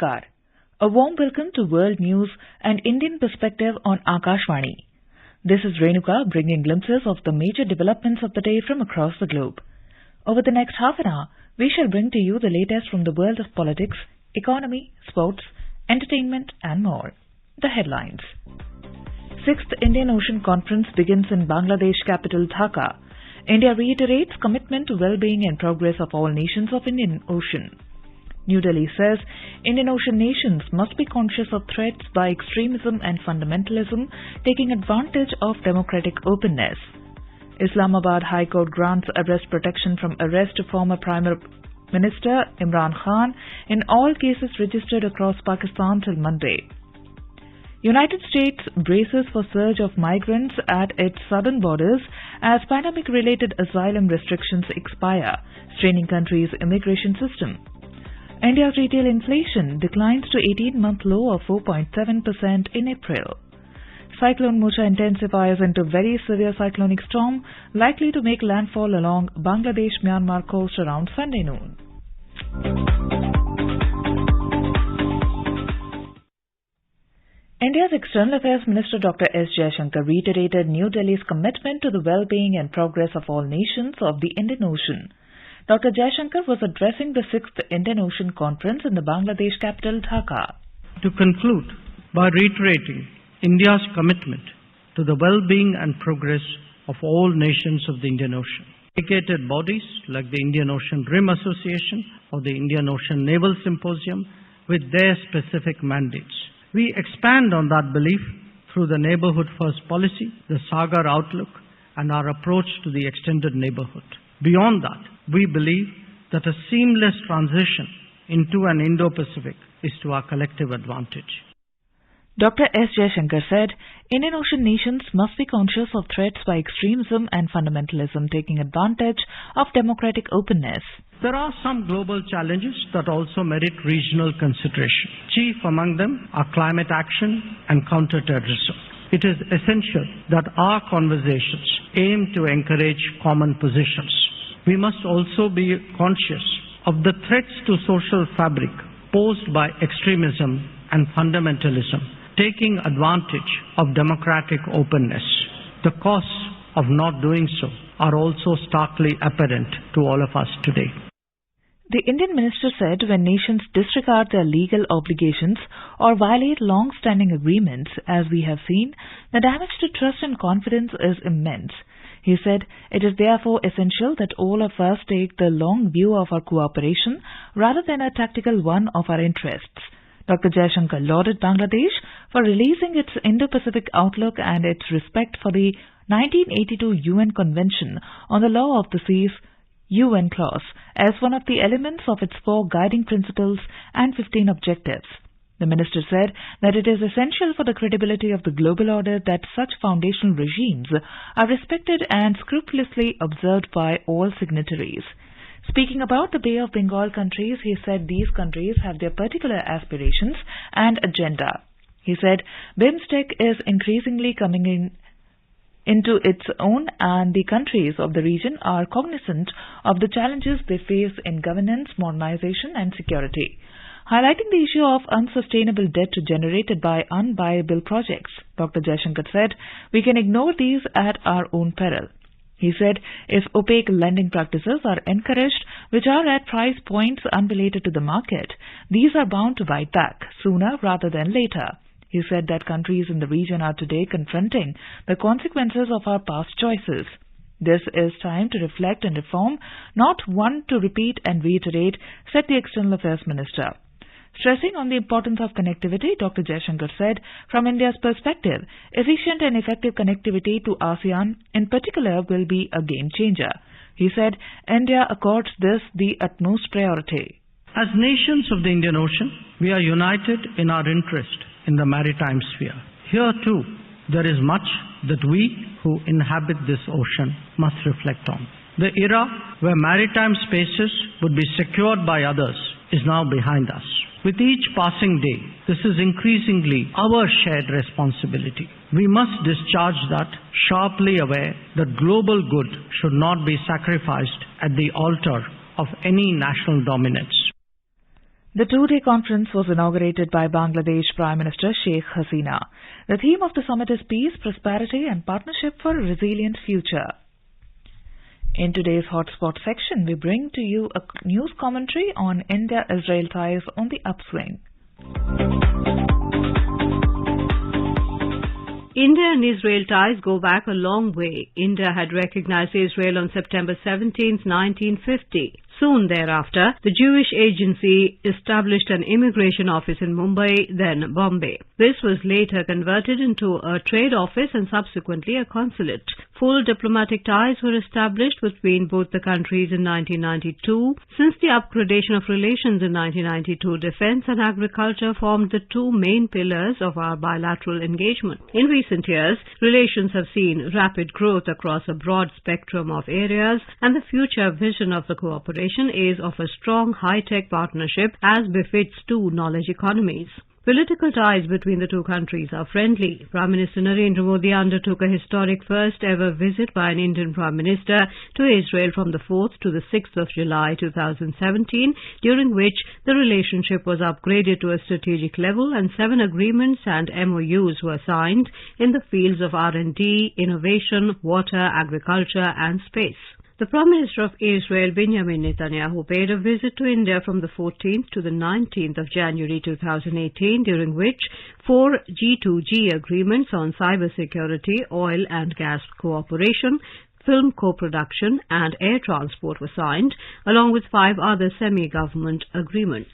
Namaskar. A warm welcome to World News and Indian Perspective on Akashvani. This is Renuka bringing glimpses of the major developments of the day from across the globe. Over the next half an hour, we shall bring to you the latest from the world of politics, economy, sports, entertainment and more. The headlines. 6th Indian Ocean Conference begins in Bangladesh capital Dhaka. India reiterates commitment to well-being and progress of all nations of Indian Ocean. New Delhi says Indian Ocean nations must be conscious of threats by extremism and fundamentalism, taking advantage of democratic openness. Islamabad High Court grants arrest protection from arrest to former Prime Minister Imran Khan in all cases registered across Pakistan till Monday. United States braces for surge of migrants at its southern borders as pandemic-related asylum restrictions expire, straining country's immigration system. India's retail inflation declines to 18-month low of 4.7% in April. Cyclone Mocha intensifies into very severe cyclonic storm, likely to make landfall along Bangladesh-Myanmar coast around Sunday noon. India's External Affairs Minister Dr. S. Jaishankar reiterated New Delhi's commitment to the well-being and progress of all nations of the Indian Ocean. Dr. Jaishankar was addressing the 6th Indian Ocean Conference in the Bangladesh capital Dhaka. To conclude by reiterating India's commitment to the well-being and progress of all nations of the Indian Ocean. Dedicated bodies like the Indian Ocean Rim Association or the Indian Ocean Naval Symposium with their specific mandates. We expand on that belief through the Neighbourhood First policy, the Sagar Outlook, and our approach to the extended neighbourhood. Beyond that, we believe that a seamless transition into an Indo-Pacific is to our collective advantage. Dr. S. Jaishankar said, Indian Ocean nations must be conscious of threats by extremism and fundamentalism, taking advantage of democratic openness. There are some global challenges that also merit regional consideration. Chief among them are climate action and counterterrorism. It is essential that our conversations aim to encourage common positions. We must also be conscious of the threats to social fabric posed by extremism and fundamentalism, taking advantage of democratic openness. The costs of not doing so are also starkly apparent to all of us today. The Indian minister said when nations disregard their legal obligations or violate long-standing agreements, as we have seen, the damage to trust and confidence is immense. He said, it is therefore essential that all of us take the long view of our cooperation rather than a tactical one of our interests. Dr. Jaishankar lauded Bangladesh for releasing its Indo-Pacific outlook and its respect for the 1982 UN Convention on the Law of the Seas UN clause as one of the elements of its 4 guiding principles and 15 objectives. The minister said that it is essential for the credibility of the global order that such foundational regimes are respected and scrupulously observed by all signatories. Speaking about the Bay of Bengal countries, he said these countries have their particular aspirations and agenda. He said BIMSTEC is increasingly coming into its own and the countries of the region are cognizant of the challenges they face in governance, modernization and security. Highlighting the issue of unsustainable debt generated by unviable projects, Dr. Jaishankar said, we can ignore these at our own peril. He said, if opaque lending practices are encouraged, which are at price points unrelated to the market, these are bound to bite back sooner rather than later. He said that countries in the region are today confronting the consequences of our past choices. This is time to reflect and reform, not one to repeat and reiterate, said the External Affairs Minister. Stressing on the importance of connectivity, Dr. Jaishankar said, from India's perspective, efficient and effective connectivity to ASEAN in particular will be a game changer. He said, India accords this the utmost priority. As nations of the Indian Ocean, we are united in our interest in the maritime sphere. Here too, there is much that we who inhabit this ocean must reflect on. The era where maritime spaces would be secured by others is now behind us. With each passing day, this is increasingly our shared responsibility. We must discharge that, sharply aware that global good should not be sacrificed at the altar of any national dominance. The two-day conference was inaugurated by Bangladesh Prime Minister Sheikh Hasina. The theme of the summit is peace, prosperity and partnership for a resilient future. In today's Hotspot section, we bring to you a news commentary on India-Israel ties on the upswing. India and Israel ties go back a long way. India had recognized Israel on September 17, 1950. Soon thereafter, the Jewish Agency established an immigration office in Mumbai, then Bombay. This was later converted into a trade office and subsequently a consulate. Full diplomatic ties were established between both the countries in 1992. Since the upgradation of relations in 1992, defense and agriculture formed the two main pillars of our bilateral engagement. In recent years, relations have seen rapid growth across a broad spectrum of areas, and the future vision of the cooperation is of a strong high-tech partnership as befits two knowledge economies. Political ties between the two countries are friendly. Prime Minister Narendra Modi undertook a historic first-ever visit by an Indian Prime Minister to Israel from the 4th to the 6th of July 2017, during which the relationship was upgraded to a strategic level and 7 agreements and MOUs were signed in the fields of R&D, innovation, water, agriculture and space. The Prime Minister of Israel, Benjamin Netanyahu, paid a visit to India from the 14th to the 19th of January 2018, during which 4 G2G agreements on cybersecurity, oil and gas cooperation, film co-production and air transport were signed, along with 5 other semi-government agreements.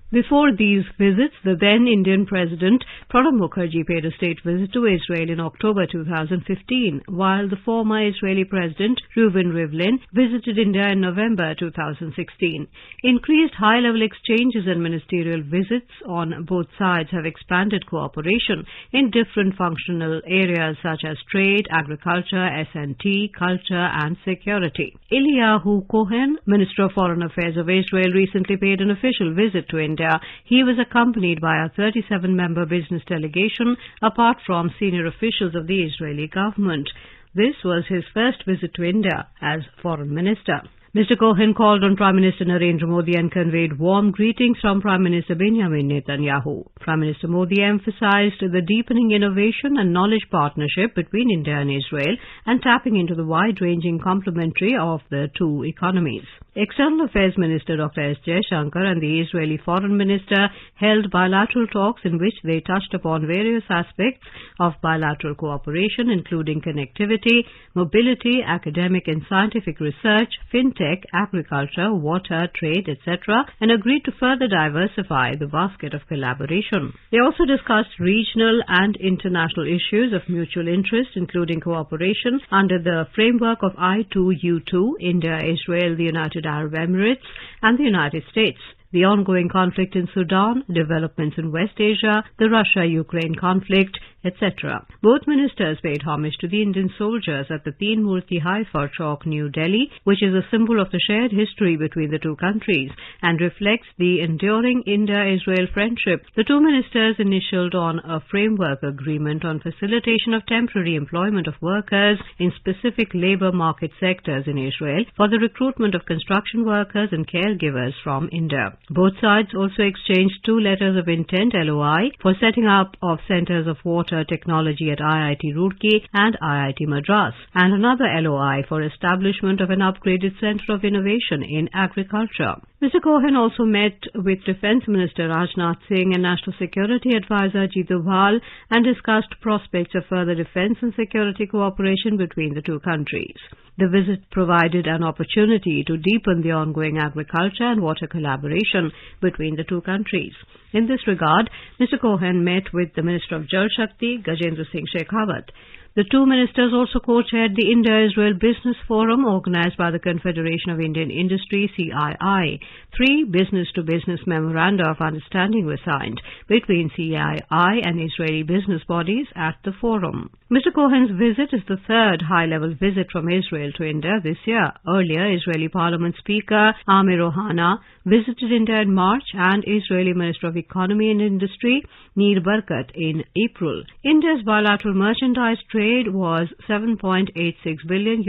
Before these visits, the then Indian President Pranab Mukherjee paid a state visit to Israel in October 2015, while the former Israeli President Reuven Rivlin visited India in November 2016. Increased high-level exchanges and ministerial visits on both sides have expanded cooperation in different functional areas such as trade, agriculture, S&T, culture and security. Eliyahu Cohen, Minister of Foreign Affairs of Israel, recently paid an official visit to India. He was accompanied by a 37-member business delegation, apart from senior officials of the Israeli government. This was his first visit to India as Foreign Minister. Mr. Cohen called on Prime Minister Narendra Modi and conveyed warm greetings from Prime Minister Benjamin Netanyahu. Prime Minister Modi emphasized the deepening innovation and knowledge partnership between India and Israel and tapping into the wide-ranging complementary of the two economies. External Affairs Minister Dr. S. Jaishankar and the Israeli Foreign Minister held bilateral talks in which they touched upon various aspects of bilateral cooperation, including connectivity, mobility, academic and scientific research, fintech, agriculture, water, trade, etc., and agreed to further diversify the basket of collaboration. They also discussed regional and international issues of mutual interest, including cooperation under the framework of I2U2, India, Israel, the United Arab Emirates, and the United States, the ongoing conflict in Sudan, developments in West Asia, the Russia-Ukraine conflict, etc. Both ministers paid homage to the Indian soldiers at the Teen Murti Haifa Chowk, New Delhi, which is a symbol of the shared history between the two countries and reflects the enduring India-Israel friendship. The two ministers initialed on a framework agreement on facilitation of temporary employment of workers in specific labor market sectors in Israel for the recruitment of construction workers and caregivers from India. Both sides also exchanged 2 letters of intent (LOI) for setting up of centers of water technology at IIT Roorkee and IIT Madras, and another LOI for establishment of an upgraded center of innovation in agriculture. Mr. Cohen also met with Defence Minister Rajnath Singh and National Security Advisor Ajit Doval and discussed prospects of further defence and security cooperation between the two countries. The visit provided an opportunity to deepen the ongoing agriculture and water collaboration between the two countries. In this regard, Mr. Cohen met with the Minister of Jal Shakti, Gajendra Singh Shekhawat. The two ministers also co-chaired the India-Israel Business Forum organized by the Confederation of Indian Industry, CII. 3 business-to-business memoranda of understanding were signed between CII and Israeli business bodies at the forum. Mr. Cohen's visit is the 3rd high-level visit from Israel to India this year. Earlier, Israeli Parliament Speaker Amir Ohana visited India in March and Israeli Minister of Economy and Industry Nir Barkat in April. India's bilateral merchandise trade made was $7.86 billion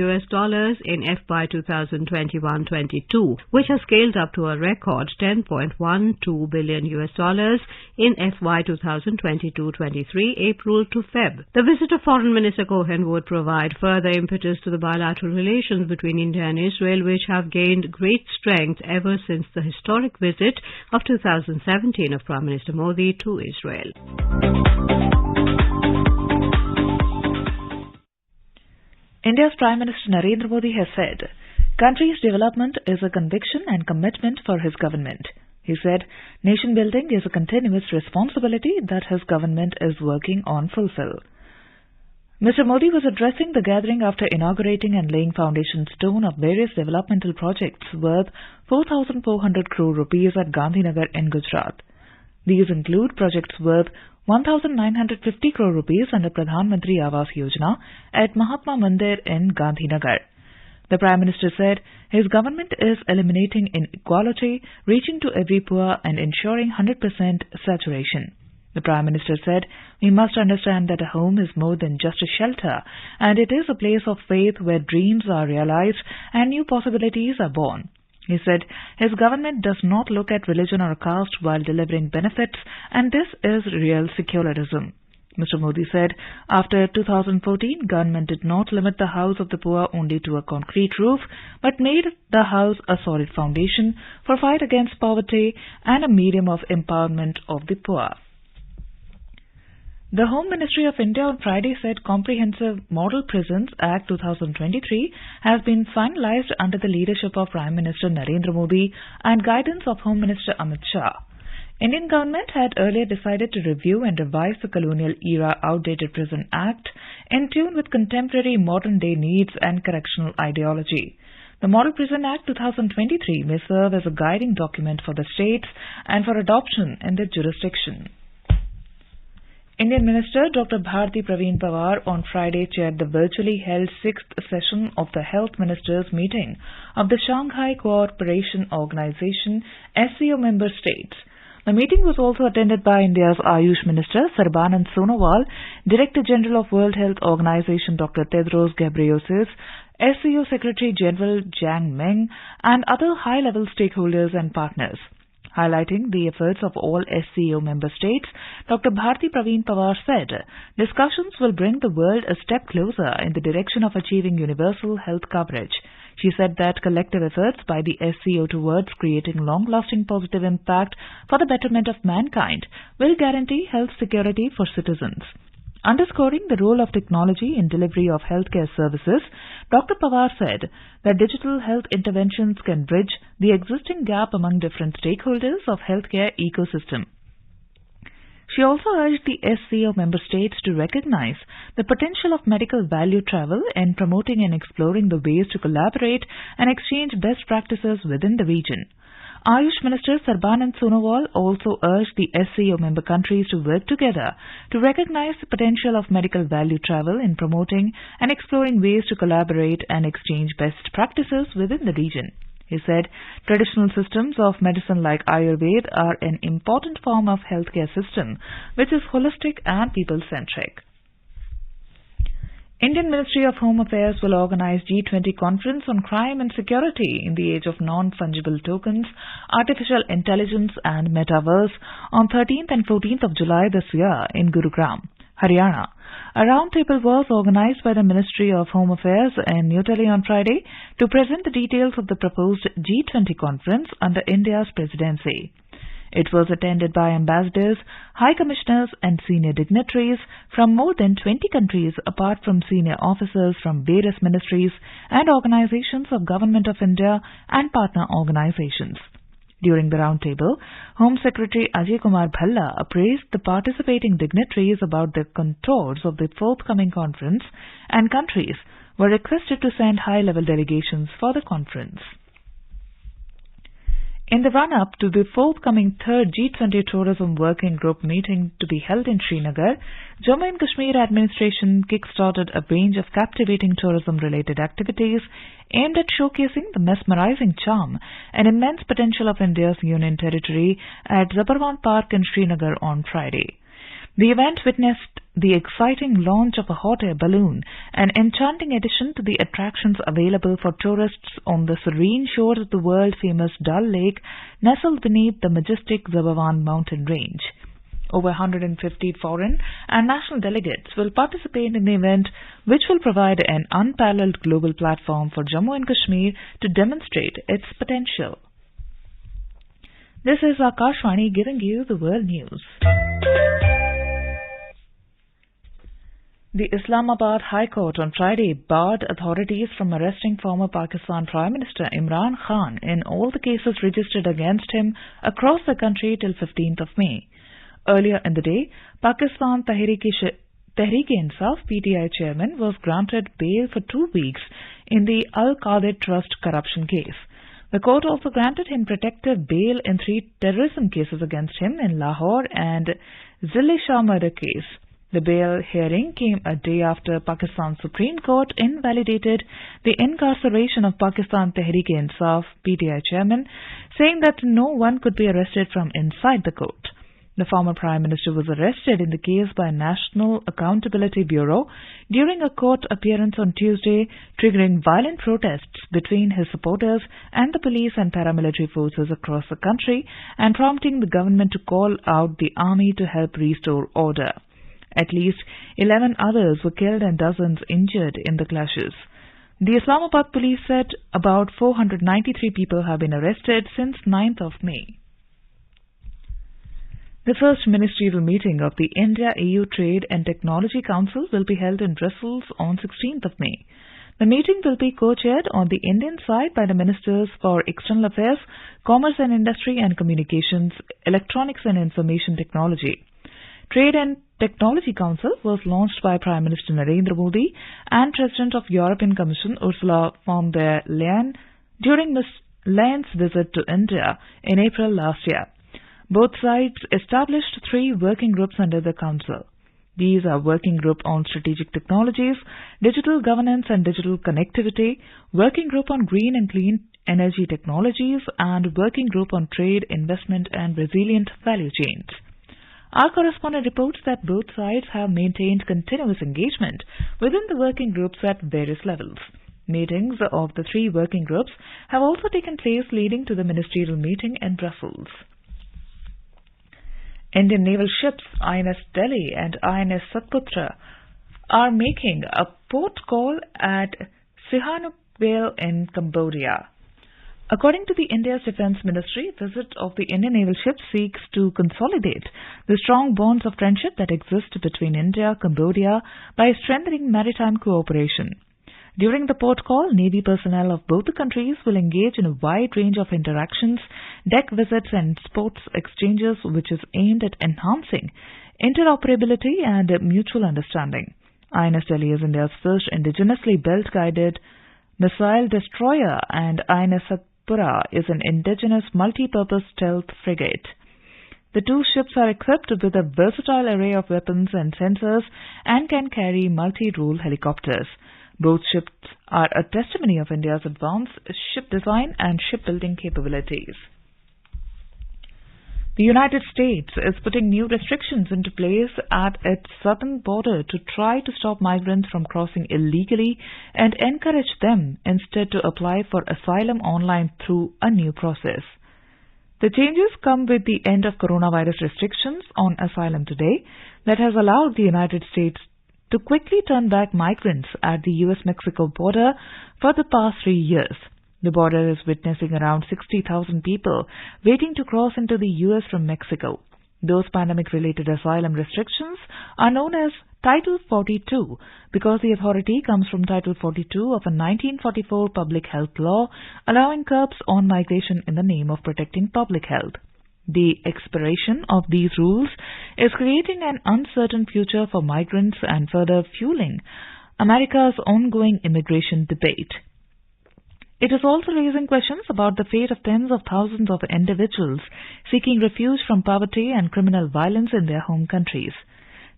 in FY 2021-22, which has scaled up to a record $10.12 billion in FY 2022-23, April to Feb. The visit of Foreign Minister Cohen would provide further impetus to the bilateral relations between India and Israel, which have gained great strength ever since the historic visit of 2017 of Prime Minister Modi to Israel. India's Prime Minister Narendra Modi has said, country's development is a conviction and commitment for his government. He said, nation building is a continuous responsibility that his government is working on fulfill. Mr. Modi was addressing the gathering after inaugurating and laying foundation stone of various developmental projects worth 4,400 crore rupees at Gandhinagar in Gujarat. These include projects worth 1,950 crore rupees under Pradhan Mantri Awas Yojana at Mahatma Mandir in Gandhinagar. The Prime Minister said his government is eliminating inequality, reaching to every poor and ensuring 100% saturation. The Prime Minister said, we must understand that a home is more than just a shelter, and it is a place of faith where dreams are realized and new possibilities are born. He said his government does not look at religion or caste while delivering benefits, and this is real secularism. Mr. Modi said after 2014, government did not limit the house of the poor only to a concrete roof, but made the house a solid foundation for fight against poverty and a medium of empowerment of the poor. The Home Ministry of India on Friday said Comprehensive Model Prisons Act 2023 has been finalized under the leadership of Prime Minister Narendra Modi and guidance of Home Minister Amit Shah. Indian government had earlier decided to review and revise the colonial-era outdated Prison Act in tune with contemporary modern-day needs and correctional ideology. The Model Prison Act 2023 may serve as a guiding document for the states and for adoption in their jurisdiction. Indian Minister Dr. Bharti Praveen Pawar on Friday chaired the virtually held 6th session of the Health Ministers meeting of the Shanghai Cooperation Organization SCO member states. The meeting was also attended by India's Ayush Minister Sarbanand Sonowal, Director General of World Health Organization Dr. Tedros Ghebreyesus, SCO Secretary General Jiang Meng, and other high-level stakeholders and partners. Highlighting the efforts of all SCO member states, Dr. Bharti Praveen Pawar said, discussions will bring the world a step closer in the direction of achieving universal health coverage. She said that collective efforts by the SCO towards creating long-lasting positive impact for the betterment of mankind will guarantee health security for citizens. Underscoring the role of technology in delivery of healthcare services, Dr. Pawar said that digital health interventions can bridge the existing gap among different stakeholders of healthcare ecosystem. She also urged the SCO member states to recognize the potential of medical value travel in promoting and exploring the ways to collaborate and exchange best practices within the region. Ayush Minister Sarbanand Sonowal also urged the SCO member countries to work together to recognize the potential of medical value travel in promoting and exploring ways to collaborate and exchange best practices within the region. He said traditional systems of medicine like Ayurveda are an important form of healthcare system which is holistic and people-centric. Indian Ministry of Home Affairs will organize G20 conference on crime and security in the age of non-fungible tokens, artificial intelligence and metaverse on 13th and 14th of July this year in Gurugram, Haryana. A roundtable was organized by the Ministry of Home Affairs in New Delhi on Friday to present the details of the proposed G20 conference under India's presidency. It was attended by ambassadors, high commissioners and senior dignitaries from more than 20 countries apart from senior officers from various ministries and organizations of Government of India and partner organizations. During the roundtable, Home Secretary Ajay Kumar Bhalla appraised the participating dignitaries about the contours of the forthcoming conference, and countries were requested to send high-level delegations for the conference. In the run-up to the forthcoming third G20 Tourism Working Group meeting to be held in Srinagar, Jammu and Kashmir administration kick-started a range of captivating tourism-related activities aimed at showcasing the mesmerizing charm and immense potential of India's union territory at Zabarwan Park in Srinagar on Friday. The event witnessed the exciting launch of a hot air balloon, an enchanting addition to the attractions available for tourists on the serene shores of the world-famous Dal Lake, nestled beneath the majestic Zabawan mountain range. Over 150 foreign and national delegates will participate in the event, which will provide an unparalleled global platform for Jammu and Kashmir to demonstrate its potential. This is Akashvani giving you the world news. The Islamabad High Court on Friday barred authorities from arresting former Pakistan Prime Minister Imran Khan in all the cases registered against him across the country till 15th of May. Earlier in the day, Pakistan Tehreek-e-Insaf PTI chairman was granted bail for 2 weeks in the Al-Qadir Trust corruption case. The court also granted him protective bail in 3 terrorism cases against him in Lahore and Zilli-Shah murder case. The bail hearing came a day after Pakistan's Supreme Court invalidated the incarceration of Pakistan Tehreek-e-Insaf PTI chairman, saying that no one could be arrested from inside the court. The former Prime Minister was arrested in the case by National Accountability Bureau during a court appearance on Tuesday, triggering violent protests between his supporters and the police and paramilitary forces across the country and prompting the government to call out the army to help restore order. At least 11 others were killed and dozens injured in the clashes. The Islamabad police said about 493 people have been arrested since 9th of May. The first ministerial meeting of the India-EU Trade and Technology Council will be held in Brussels on 16th of May. The meeting will be co-chaired on the Indian side by the Ministers for External Affairs, Commerce and Industry and Communications, Electronics and Information Technology. Trade and Technology Council was launched by Prime Minister Narendra Modi and President of European Commission Ursula von der Leyen during Ms. Leyen's visit to India in April last year. Both sides established 3 working groups under the Council. These are Working Group on Strategic Technologies, Digital Governance and Digital Connectivity, Working Group on Green and Clean Energy Technologies, and Working Group on Trade, Investment and Resilient Value Chains. Our correspondent reports that both sides have maintained continuous engagement within the working groups at various levels. Meetings of the 3 working groups have also taken place, leading to the ministerial meeting in Brussels. Indian naval ships INS Delhi and INS Satputra are making a port call at Sihanoukvale in Cambodia. According to the India's Defence Ministry, the visit of the Indian naval ship seeks to consolidate the strong bonds of friendship that exist between India and Cambodia by strengthening maritime cooperation. During the port call, Navy personnel of both the countries will engage in a wide range of interactions, deck visits and sports exchanges, which is aimed at enhancing interoperability and mutual understanding. INS Delhi is India's first indigenously built guided missile destroyer, and INS Satpura is an indigenous multi-purpose stealth frigate. The 2 ships are equipped with a versatile array of weapons and sensors and can carry multi-role helicopters. Both ships are a testimony of India's advanced ship design and shipbuilding capabilities. The United States is putting new restrictions into place at its southern border to try to stop migrants from crossing illegally and encourage them instead to apply for asylum online through a new process. The changes come with the end of coronavirus restrictions on asylum today that has allowed the United States to quickly turn back migrants at the US-Mexico border for the past 3 years. The border is witnessing around 60,000 people waiting to cross into the US from Mexico. Those pandemic-related asylum restrictions are known as Title 42 because the authority comes from Title 42 of a 1944 public health law allowing curbs on migration in the name of protecting public health. The expiration of these rules is creating an uncertain future for migrants and further fueling America's ongoing immigration debate. It is also raising questions about the fate of tens of thousands of individuals seeking refuge from poverty and criminal violence in their home countries.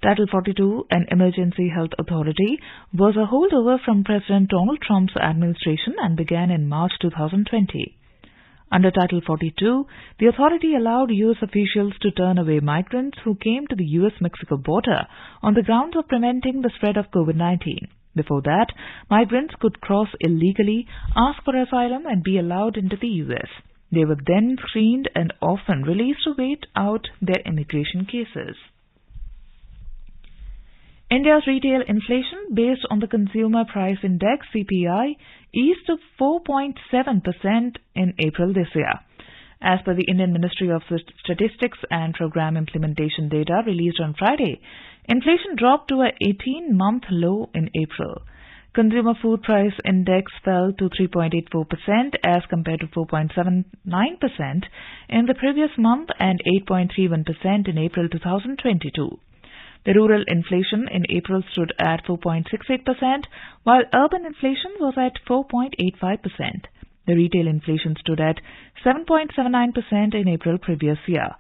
Title 42, an emergency health authority, was a holdover from President Donald Trump's administration and began in March 2020. Under Title 42, the authority allowed U.S. officials to turn away migrants who came to the U.S.-Mexico border on the grounds of preventing the spread of COVID-19. Before that, migrants could cross illegally, ask for asylum, and be allowed into the U.S. They were then screened and often released to wait out their immigration cases. India's retail inflation, based on the Consumer Price Index (CPI), eased to 4.7% in April this year. As per the Indian Ministry of Statistics and Program Implementation data released on Friday, inflation dropped to a 18-month low in April. Consumer Food Price Index fell to 3.84% as compared to 4.79% in the previous month and 8.31% in April 2022. The rural inflation in April stood at 4.68%, while urban inflation was at 4.85%. The retail inflation stood at 7.79% in April previous year.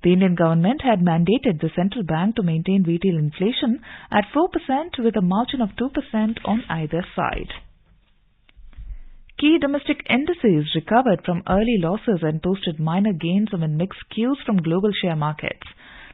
The Indian government had mandated the central bank to maintain retail inflation at 4% with a margin of 2% on either side. Key domestic indices recovered from early losses and posted minor gains amid mixed cues from global share markets.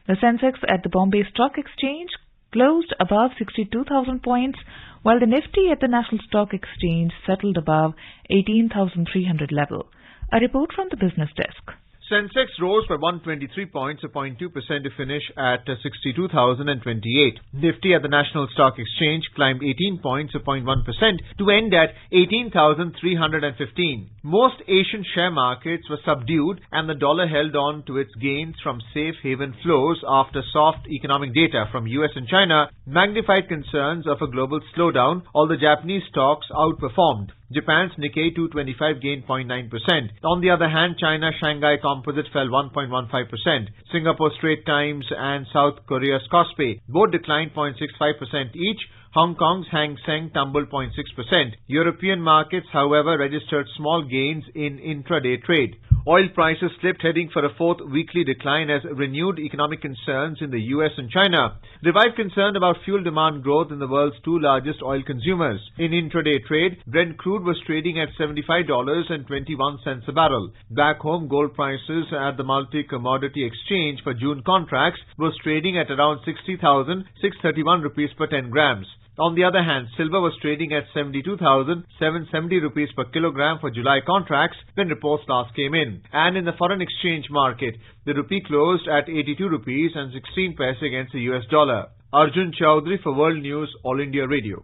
The Sensex at the Bombay Stock Exchange closed above 62,000 points, while the Nifty at the National Stock Exchange settled above 18,300 level. A report from the business desk. Sensex rose by 123 points, a 0.2% to finish at 62,028. Nifty at the National Stock Exchange climbed 18 points, a 0.1% to end at 18,315. Most Asian share markets were subdued and the dollar held on to its gains from safe haven flows after soft economic data from US and China magnified concerns of a global slowdown, although Japanese stocks outperformed. Japan's Nikkei 225 gained 0.9%. On the other hand, China Shanghai Composite fell 1.15%. Singapore Straits Times and South Korea's Kospi both declined 0.65% each. Hong Kong's Hang Seng tumbled 0.6%. European markets, however, registered small gains in intraday trade. Oil prices slipped, heading for a fourth weekly decline as renewed economic concerns in the US and China revive concern about fuel demand growth in the world's two largest oil consumers. In intraday trade, Brent crude was trading at $75.21 a barrel. Back home, gold prices at the multi-commodity exchange for June contracts was trading at around 60,631 rupees per 10 grams. On the other hand, silver was trading at 72,770 rupees per kilogram for July contracts when reports last came in. And in the foreign exchange market, the rupee closed at 82 rupees and 16 paise against the US dollar. Arjun Chowdhury for World News, All India Radio.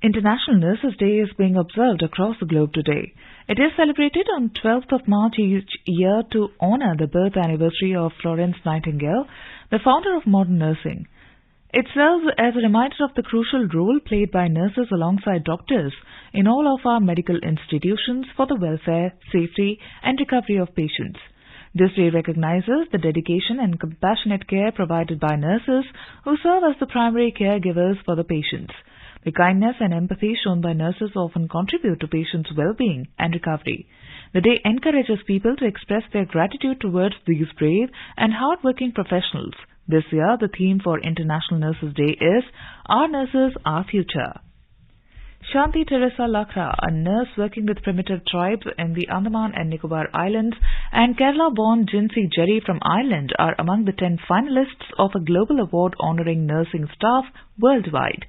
International Nurses Day is being observed across the globe today. It is celebrated on 12th of March each year to honor the birth anniversary of Florence Nightingale, the founder of modern nursing. It serves as a reminder of the crucial role played by nurses alongside doctors in all of our medical institutions for the welfare, safety, and recovery of patients. This day recognizes the dedication and compassionate care provided by nurses who serve as the primary caregivers for the patients. The kindness and empathy shown by nurses often contribute to patients' well-being and recovery. The day encourages people to express their gratitude towards these brave and hard-working professionals. This year, the theme for International Nurses Day is Our Nurses, Our Future. Shanti Teresa Lakra, a nurse working with primitive tribes in the Andaman and Nicobar Islands, and Kerala-born Jinsi Jerry from Ireland are among the 10 finalists of a global award honoring nursing staff worldwide.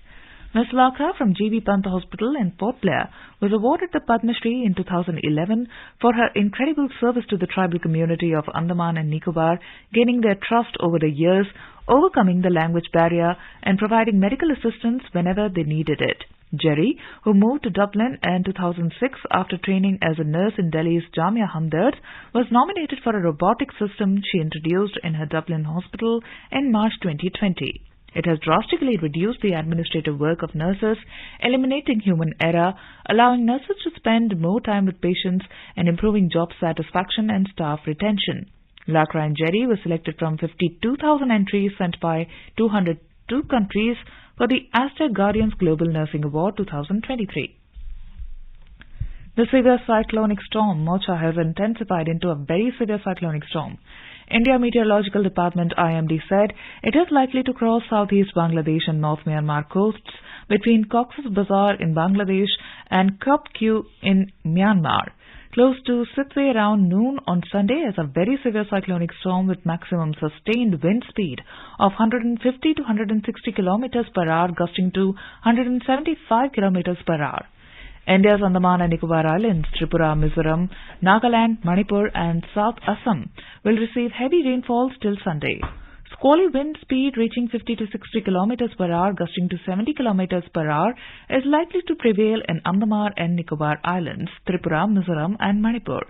Ms. Lakra from G.B. Pant Hospital in Port Blair was awarded the Padma Shri in 2011 for her incredible service to the tribal community of Andaman and Nicobar, gaining their trust over the years, overcoming the language barrier, and providing medical assistance whenever they needed it. Jerry, who moved to Dublin in 2006 after training as a nurse in Delhi's Jamia Hamdard, was nominated for a robotic system she introduced in her Dublin hospital in March 2020. It has drastically reduced the administrative work of nurses, eliminating human error, allowing nurses to spend more time with patients, and improving job satisfaction and staff retention. Lakra and Jerry were selected from 52,000 entries sent by 202 countries for the Aztec Guardians Global Nursing Award 2023. The severe cyclonic storm Mocha has intensified into a very severe cyclonic storm. India Meteorological Department IMD said it is likely to cross southeast Bangladesh and North Myanmar coasts between Cox's Bazar in Bangladesh and Kop Kyu in Myanmar. close to Sittwe around noon on Sunday as a very severe cyclonic storm with maximum sustained wind speed of 150 to 160 kilometers per hour, gusting to 175 kilometers per hour. India's Andaman and Nicobar Islands, Tripura, Mizoram, Nagaland, Manipur and South Assam will receive heavy rainfalls till Sunday. Squally wind speed reaching 50 to 60 kilometers per hour, gusting to 70 kilometers per hour is likely to prevail in Andaman and Nicobar Islands, Tripura, Mizoram and Manipur.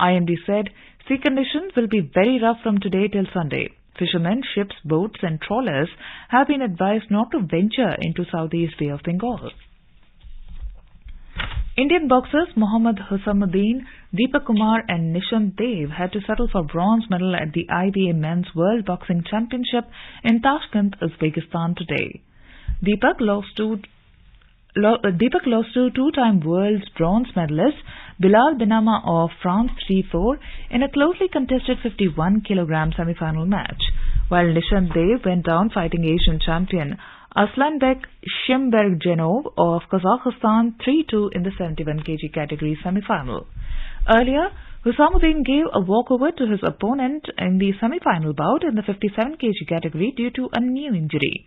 IMD said sea conditions will be very rough from today till Sunday. Fishermen, ships, boats and trawlers have been advised not to venture into Southeast Bay of Bengal. Indian boxers Mohammad Husamuddin, Deepak Kumar and Nishant Dev had to settle for bronze medal at the IBA Men's World Boxing Championship in Tashkent, Uzbekistan today. Deepak lost to two-time world bronze medalist Bilal Benama of France 3-4 in a closely contested 51 kg semi-final match, while Nishant Dev went down fighting Asian champion Aslanbek Shimbergenov of Kazakhstan 3-2 in the 71 kg category semi-final. Earlier, Husamuddin gave a walkover to his opponent in the semi-final bout in the 57 kg category due to a knee injury.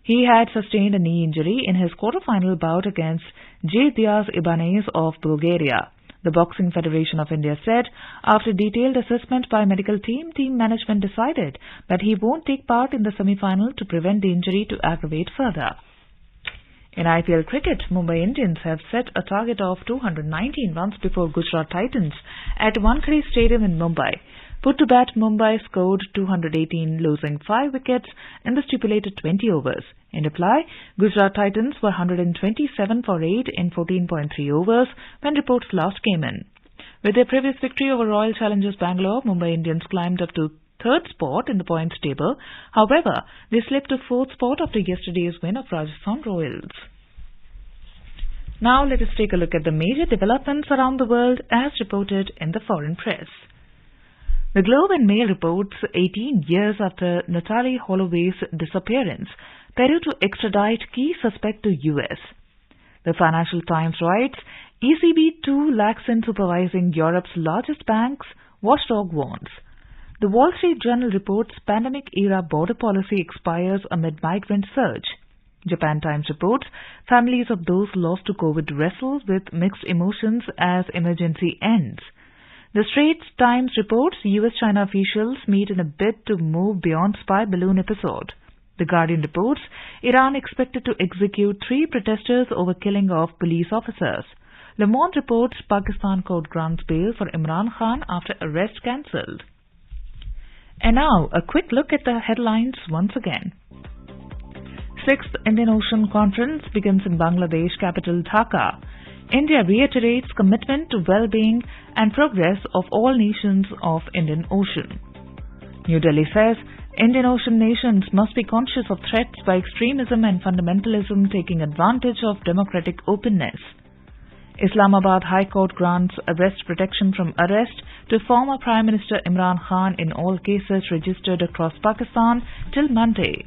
He had sustained a knee injury in his quarter-final bout against Diaz Ibanez of Bulgaria. The Boxing Federation of India said, after detailed assessment by medical team management decided that he won't take part in the semi-final to prevent the injury to aggravate further. In IPL cricket, Mumbai Indians have set a target of 219 runs before Gujarat Titans at Wankhede Stadium in Mumbai. Put to bat, Mumbai scored 218, losing 5 wickets in the stipulated 20 overs. In reply, Gujarat Titans were 127 for 8 in 14.3 overs when reports last came in. With their previous victory over Royal Challengers Bangalore, Mumbai Indians climbed up to third spot in the points table. However, they slipped to fourth spot after yesterday's win of Rajasthan Royals. Now let us take a look at the major developments around the world as reported in the foreign press. The Globe and Mail reports 18 years after Natalie Holloway's disappearance, Peru to extradite key suspect to US. The Financial Times writes, ECB too lacks in supervising Europe's largest banks, watchdog warns. The Wall Street Journal reports pandemic-era border policy expires amid migrant surge. Japan Times reports families of those lost to COVID wrestle with mixed emotions as emergency ends. The Straits Times reports US-China officials meet in a bid to move beyond spy balloon episode. The Guardian reports Iran expected to execute 3 protesters over killing of police officers. Le Monde reports Pakistan court grants bail for Imran Khan after arrest cancelled. And now, a quick look at the headlines once again. 6th Indian Ocean Conference begins in Bangladesh capital Dhaka. India reiterates commitment to well-being and progress of all nations of Indian Ocean. New Delhi says Indian Ocean nations must be conscious of threats by extremism and fundamentalism taking advantage of democratic openness. Islamabad High Court grants arrest protection from arrest to former Prime Minister Imran Khan in all cases registered across Pakistan till Monday.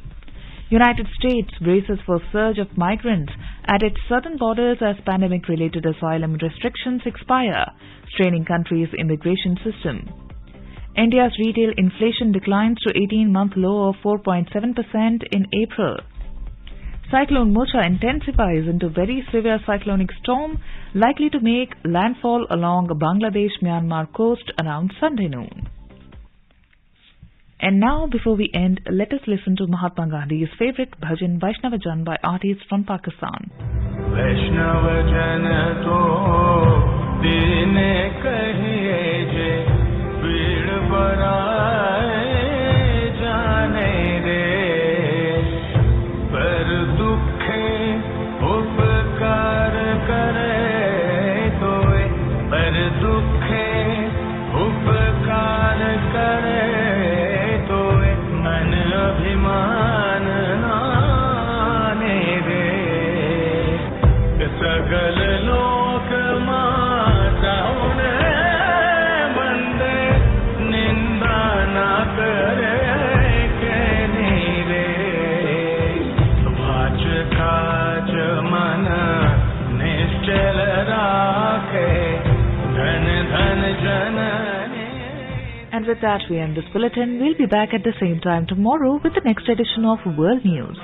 United States braces for surge of migrants at its southern borders as pandemic-related asylum restrictions expire, straining country's immigration system. India's retail inflation declines to 18-month low of 4.7% in April. Cyclone Mocha intensifies into very severe cyclonic storm likely to make landfall along Bangladesh-Myanmar coast around Sunday noon. And now, before we end, let us listen to Mahatma Gandhi's favorite bhajan Vaishnava Jan by artists from Pakistan. Vaishnava Jan to dine kahiye je peed baraye jane re par dukhe upkar kare toye par dukhe upkar kare अभिमान नाने रे सगल लोक माताउन And with that, we end this bulletin. We'll be back at the same time tomorrow with the next edition of World News.